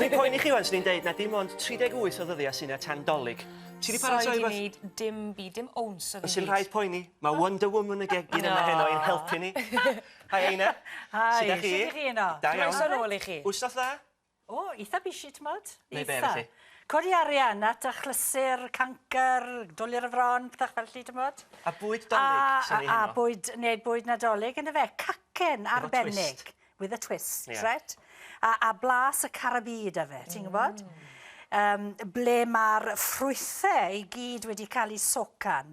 Swn i'n poeni chi wan, swn i'n deud na dim ond 38 o ddyddiau sy'n y tan dolyg. Ti di paratoi rhaid i wneud dim byd, dim owns o Sy'n rhaid poeni. Mae Wonder Woman y gegin yma heno i'n helpu ni. Hai Eina. Hai, Sut ydych chi? sut ydych chi yno? Da iawn. Croeso nôl i chi. Wsos dda? O, eitha bisi, ti'n modd? Neu be felly? Codi arian at achlysur, cancer, dwlir y fron, pethach fel chi, ti'n modd? A bwyd dolyg sy'n ei heno? A bwyd nadolig, yna fe, cacen arbennig. With a twist, right? A blas y carabid a fe, ti'n gwybod? Ble mae'r ffrwythau i gyd wedi cael eu socan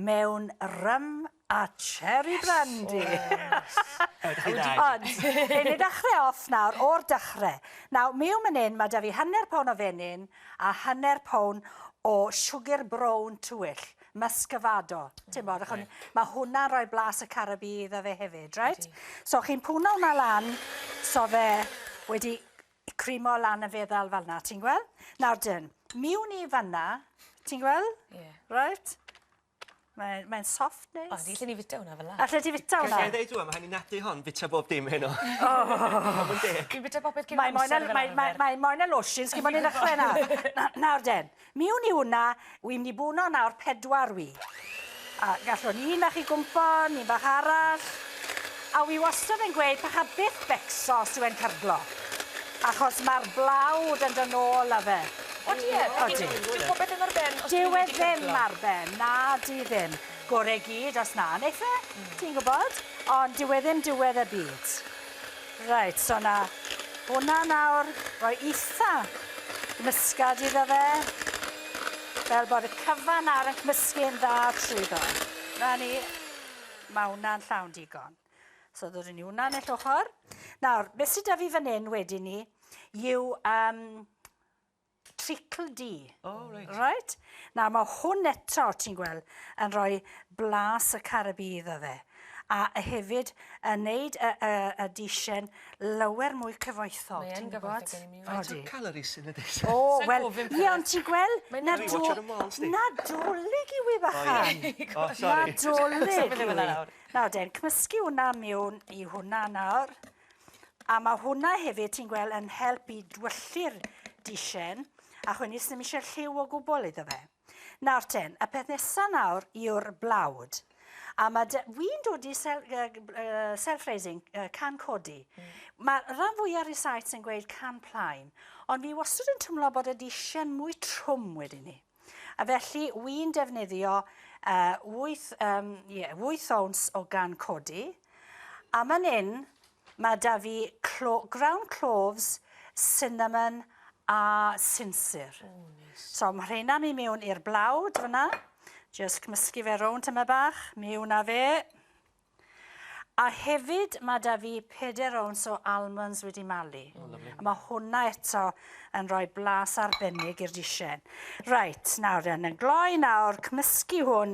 mewn rym a cherry brandy. Ond, ein ni dechrau off nawr o'r dechrau. Nawr, mi yw man hyn, mae da fi hanner pawn o fenyn a hanner pawn o sugar brown tywyll, muscovado. Ti'n bod, mae hwnna'n rhoi blas y carabid a fe hefyd, right? So, chi'n pwno hwnna lan, so fe wedi crimo lan y feddal fel yna, ti'n gweld? Nawr dyn, miwn i fanna, ti'n gweld? Right? Mae'n soft neis. O, di lle ni fita hwnna fel la. Alla ti fita hwnna? Gael ei ddeud mae hynny nadu hon, fita bob dim heno. Dwi'n bita popeth cyn amser fel arfer. Mae'n moyn y lotions, gyd mo'n i ddechrau na. Nawr den, miwn i hwnna, wy'n ni bwno nawr 4 wy. A gallwn un bach i gwmpo, un bach arall. A wy wastad yn gweud, pacha byth becso os yw'n cyrglo. Achos mae'r blawd yn dod nôl a fe. O di e? Dwi'n popeth yn ar ben. Dyw e ddim ar ben, na di ddim. Gore gyd os na, neith e, ti'n gwybod? Ond dyw e ddim diwedd y byd. Reit, so na, hwnna nawr, rhoi eitha gymysgad iddo fe. Fel bod y cyfan ar y cymysgu'n dda trwyddo. Na ni, mae hwnna'n llawn digon. So ddod ni hwnna'n eill ochr. Nawr, beth sydd da fi fan hyn wedyn ni, yw treacle D. Oh, right. Nawr, mae hwn eto, ti'n gweld, yn rhoi blas y carabid o fe. A hefyd yn neud y disien lawer mwy cyfoethog, ti'n gwybod? Faint o calories sy'n y dis? O, wel, ie, ond ti'n gweld, nadolig yw i bachan. O, sori. Nadolig yw i. Nawr, den, cymysgu hwnna mewn i hwnna nawr. A mae hwnna hefyd, ti'n gweld, yn helpu dwyllu'r disien. A chwn is ddim eisiau lliw o gwbl iddo fe. Nawr ten, y peth nesaf nawr yw'r blawd. A wy'n dod i self-raising, can codi. Mae rhan fwyaf rhywbeth yn gweud can plaen, ond fi wastad yn tymlo bod y disien mwy trwm wedyn ni. A felly, wy'n defnyddio 8 ounce o gan codi. A man hyn, mae da fi ground cloves, cinnamon, a sinsir. So mae rheina'n mynd mewn i'r blawd fyna. Just cymysgu fe rownd yma bach, mewn a fe. A hefyd mae da fi 4 ounce o almonds wedi malu. A mae hwnna eto yn rhoi blas arbennig i'r disien. Right, nawr yn gloi nawr, cymysgu hwn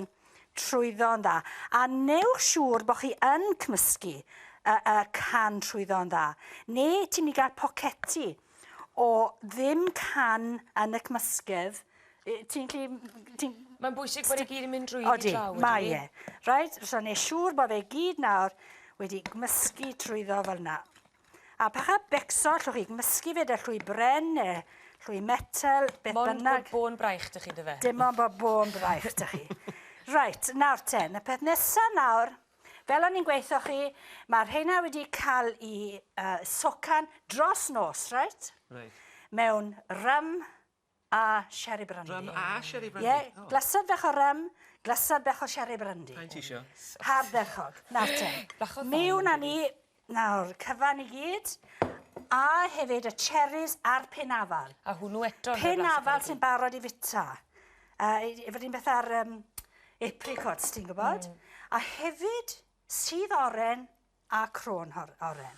trwyddo'n dda. A newch siŵr bod chi yn cymysgu y can trwyddo'n dda. Neu ti'n ni gael poceti o ddim can yn y cymysgedd. Mae'n bwysig bod i gyd yn mynd drwy i draw. Mae e. Right, so neu siŵr bod fe gyd nawr wedi gymysgu trwyddo fel yna. A pacha becso, llwch chi gymysgu fe dy llwy bren neu llwy metal, beth bynnag. Mond bod bo'n braich dy chi dy fe. Dim ond bod bo'n braich dy chi. Right, nawr ten, y peth nesaf nawr, fel o'n i'n gweithio chi, mae'r rheina wedi cael i socan dros nos, right? Mewn rym a sherry brandy. Rym a sherry brandy? Ie, glasad bech o rym, glasad bech o sherry brandy. Pa'n ti isio? Har bechog. Nawr ten. Miwn a ni, nawr, cyfan i gyd, a hefyd y cherries a'r penafal. A hwnnw eto. Penafal sy'n barod i fita. Fyddi'n beth ar apricots, ti'n gwybod? A hefyd sydd oren a crôn oren.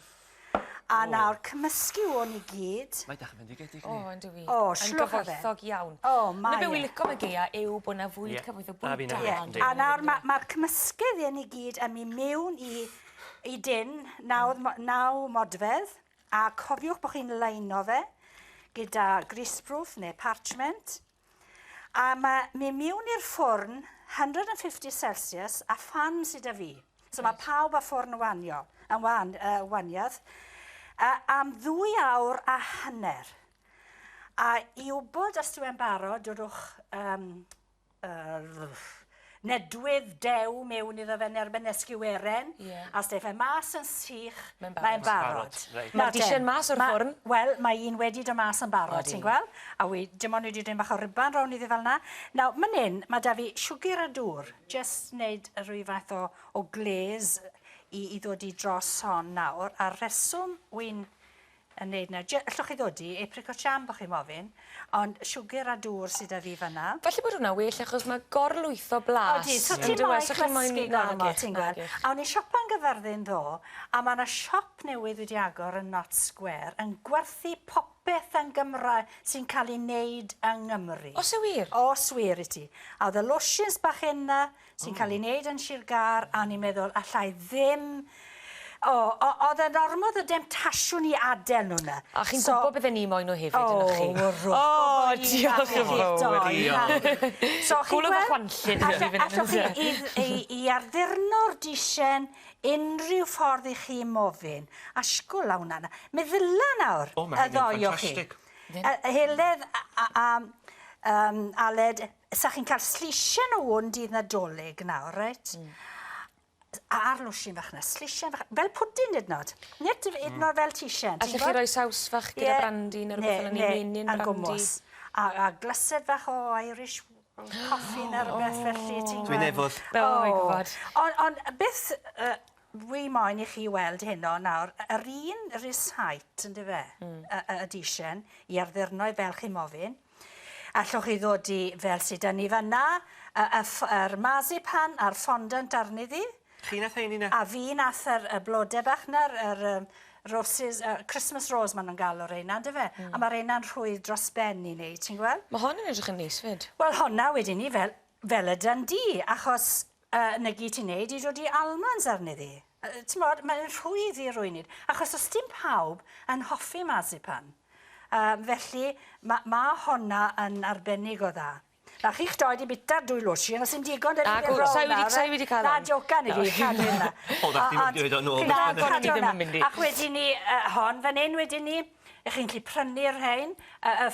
A nawr, cymysgu hwn i gyd. Mae dach yn mynd i gedig ni. O, yn dwi. O, slwch o fe. Yn gyfoethog iawn. O, mae e. Na be wy'n licio mae geia yw bod na fwyd cyfoethog bwyd da. A nawr, mae'r cymysgedd hyn i gyd yn mynd mewn i dyn, 9 modfedd. A cofiwch bod chi'n leino fe gyda greaseproof neu parchment. A mae mewn i'r ffwrn 150 Celsius a fan sydd â fi. So mae pawb a ffwrn waniaeth am 2 awr a hanner. A i wybod os dwi'n barod, dodwch nedwydd dew mewn iddo fe erbyn esgu weren, a os de fe mas yn sych, mae'n barod. Mae'r disien mas o'r ffwrn? Wel, mae un wedi dy mas yn barod, ti'n gweld? A dim ond wedi dyn bach o riban rawn iddi fel yna. Nawr, man hyn, mae da fi siwgr a dŵr, just wneud rhyw fath o gles i ddod i dros hon nawr. A reswm wy'n wneud na, allwch chi ddod i, apricot jam bych chi'n mofyn, ond siwgr a dŵr sydd â fi fyna. Falle bod hwnna well, achos mae gorlwyth o blas. Odi, so ti'n moyn clysgu gormod, ti'n gweld. A o'n i siopa'n Gyfyrddin ddo, a mae yna siop newydd wedi agor yn Not Square yn gwerthu popeth yn Gymraeg sy'n cael ei wneud yng Nghymru. Os yw wir? Os wir i ti. A oedd y lotions bach yna sy'n cael ei wneud yn Sir Gar, a ni'n meddwl, allai ddim... oedd e'n ormod o demtasiwn i adael nhw'na. A chi'n gwybod bydden ni moyn o hefyd yna chi? O, diolch yn fawr. Gwlwch o chwanllun. Allwch chi i arddurno'r disien unrhyw ffordd i chi mofyn. A sgwl a hwnna. Meddyla nawr y ddoi o chi. Heledd a Aled, sa chi'n cael slisien o hwn dydd Nadolig nawr, reit? A'r lwsin fach na, slisien fach, fel pwdin dydnod. Nid ydnod fel tisien. Allech chi roi saws fach gyda brandi neu rhywbeth fel yna, menyn brandi? A glysed fach o Irish coffee neu rhywbeth felly, ti'n gweld? Dwi'n efod. Ond beth wy moyn i chi weld heno nawr, yr un risait, ynddo fe, y disien, i arddurnau fel chi mofyn. Allwch chi ddod i fel sydd yn ni fanna, yr marzipan a'r fondant arni ddi. Chi nath ein i na? A fi nath y blodau bach na'r roses, Christmas rose maen nhw'n gael o'r reina, dy fe? A mae'r reina'n rhwydd dros ben i wneud, ti'n gweld? Mae hon yn edrych yn neis fyd. Wel, honna wedyn ni fel y Dundee, achos na gyd ti'n neud i dod i almonds arni ddi. Ti'n modd, mae'n rhwydd i rwy'n nid, achos os dim pawb yn hoffi marzipan. Felly, mae honna yn arbennig o dda. Na, chi'ch dod i bita'r dwy lotion, os dim digon dyn ni'n rôl nawr. Sa i wedi cael na, jocan i fi, cadw yna. O, da chdi'n dweud o'n ôl. Ac wedyn ni, hon fan hyn wedyn ni, chi'n gallu prynu'r rhain,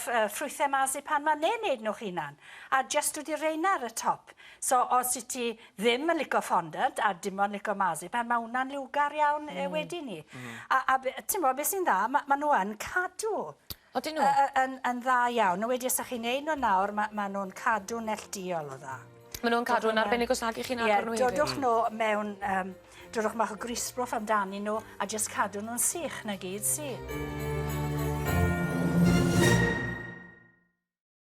ffrwythau marzipan ma, neu'n neud nhw'ch hunan. A just wedi reina ar y top. So, os i ti ddim yn licio fondant, a dim ond licio marzipan, mae hwnna'n liwgar iawn wedyn ni. A ti'n bod beth sy'n dda, mae nhw yn cadw. Odyn nhw? Yn dda iawn. Wedi os ydych chi'n neud nhw nawr, mae nhw'n cadw nelldiol o dda. Mae nhw'n cadw yn arbennig os nag i chi'n agor nhw hefyd? Dodwch nhw mewn, dodwch bach o grisbrwff amdani nhw, a jyst cadw nhw'n sych na gyd sydd.